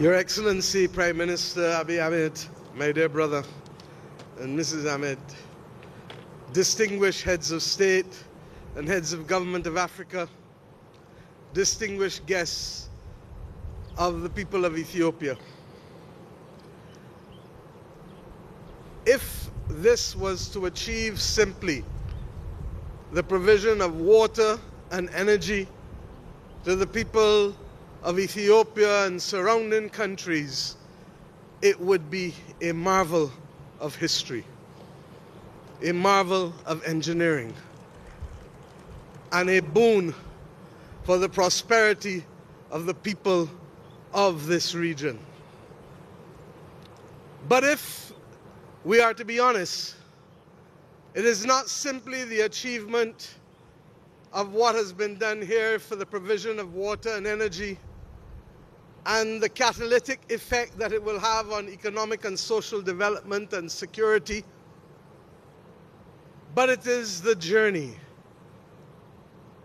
Your Excellency, Prime Minister Abiy Ahmed, my dear brother, and Mrs. Ahmed, distinguished heads of state and heads of government of Africa, distinguished guests of the people of Ethiopia. If this was to achieve simply the provision of water and energy to the people of Ethiopia and surrounding countries, it would be a marvel of history, a marvel of engineering, and a boon for the prosperity of the people of this region. But if we are to be honest, it is not simply the achievement of what has been done here for the provision of water and energy and the catalytic effect that it will have on economic and social development and security, but it is the journey.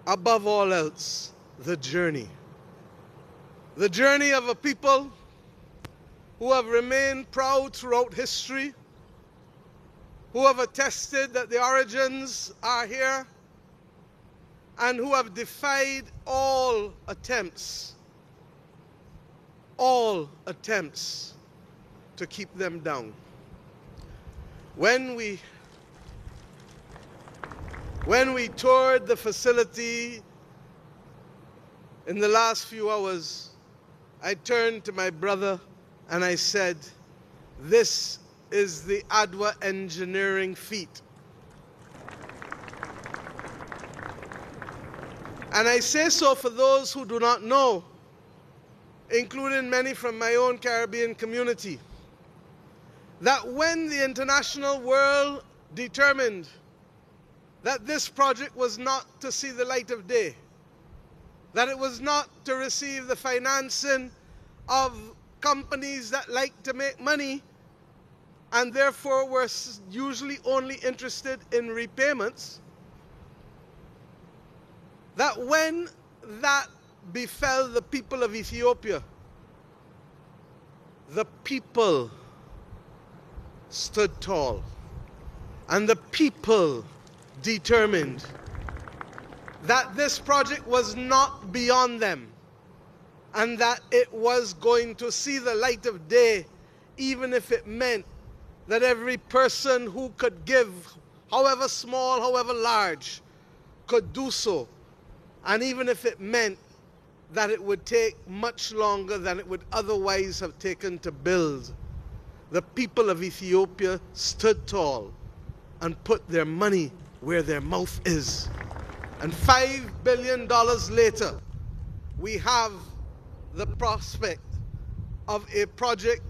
Above all else, the journey. The journey of a people who have remained proud throughout history, who have attested that the origins are here, and who have defied all attempts to keep them down. When we toured the facility in the last few hours, I turned to my brother and I said, "This is the ADWA engineering feat." And I say so for those who do not know, including many from my own Caribbean community, that when the international world determined that this project was not to see the light of day, that it was not to receive the financing of companies that like to make money and therefore were usually only interested in repayments, that when that befell the people of Ethiopia, the people stood tall, and the people determined that this project was not beyond them, and that it was going to see the light of day, even if it meant that every person who could give, however small, however large, could do so, and even if it meant that it would take much longer than it would otherwise have taken to build. The people of Ethiopia stood tall and put their money where their mouth is. And $5 billion later, we have the prospect of a project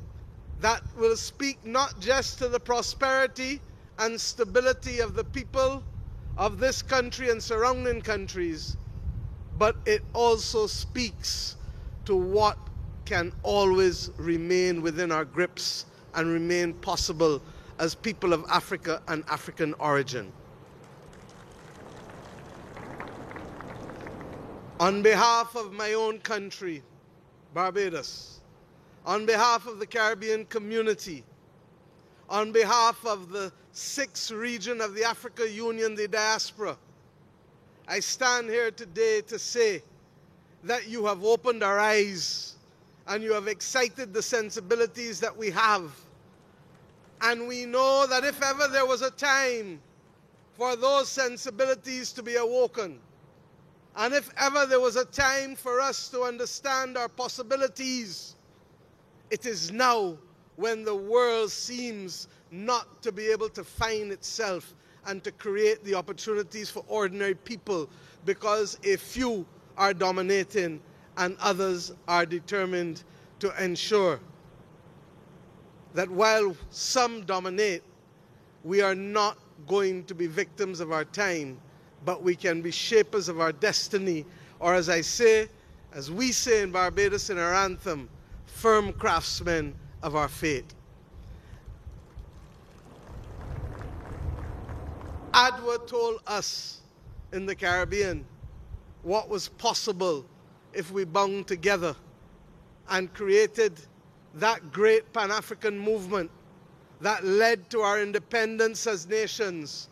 that will speak not just to the prosperity and stability of the people of this country and surrounding countries, but it also speaks to what can always remain within our grips and remain possible as people of Africa and African origin. On behalf of my own country, Barbados, on behalf of the Caribbean community, on behalf of the 6th region of the Africa Union, the diaspora, I stand here today to say that you have opened our eyes and you have excited the sensibilities that we have. And we know that if ever there was a time for those sensibilities to be awoken, and if ever there was a time for us to understand our possibilities, it is now, when the world seems not to be able to find itself and to create the opportunities for ordinary people, because a few are dominating and others are determined to ensure that while some dominate, we are not going to be victims of our time, but we can be shapers of our destiny, or as we say in Barbados in our anthem, firm craftsmen of our fate. ADWA told us in the Caribbean what was possible if we bound together and created that great Pan-African movement that led to our independence as nations,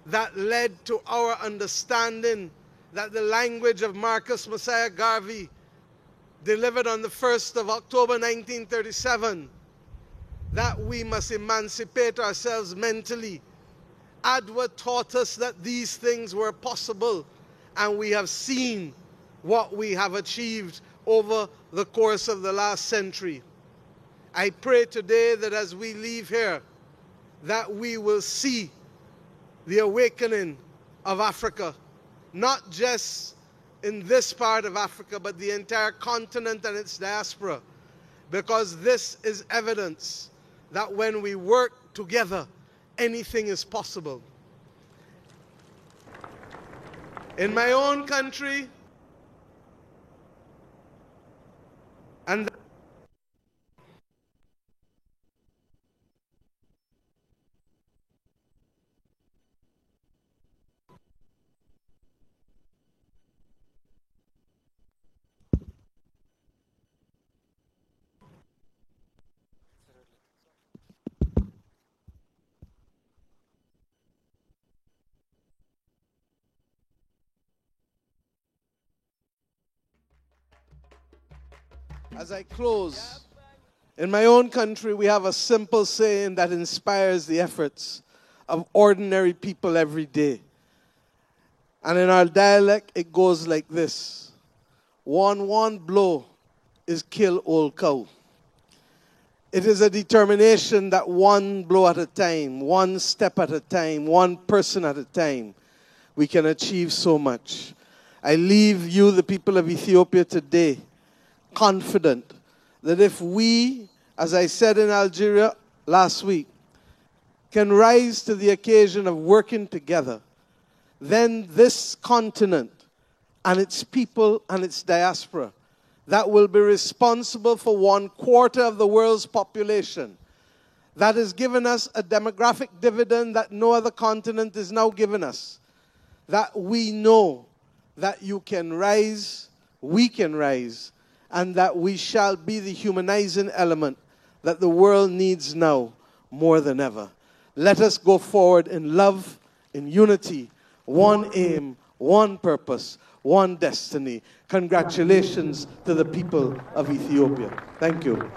that led to our understanding that the language of Marcus Messiah Garvey, delivered on the 1st of October 1937, that we must emancipate ourselves mentally. Edward taught us that these things were possible, and we have seen what we have achieved over the course of the last century. I pray today that as we leave here, that we will see the awakening of Africa, not just in this part of Africa, but the entire continent and its diaspora, because this is evidence that when we work together, anything is possible. In my own country, and as I close, in my own country, we have a simple saying that inspires the efforts of ordinary people every day. And in our dialect, it goes like this: one blow is kill old cow. It is a determination that one blow at a time, one step at a time, one person at a time, we can achieve so much. I leave you, the people of Ethiopia, today, confident that if we, as I said in Algeria last week, can rise to the occasion of working together, then this continent and its people and its diaspora that will be responsible for 1/4 of the world's population, that has given us a demographic dividend that no other continent is now giving us, that we know that you can rise, we can rise, and that we shall be the humanizing element that the world needs now more than ever. Let us go forward in love, in unity, one aim, one purpose, one destiny. Congratulations to the people of Ethiopia. Thank you.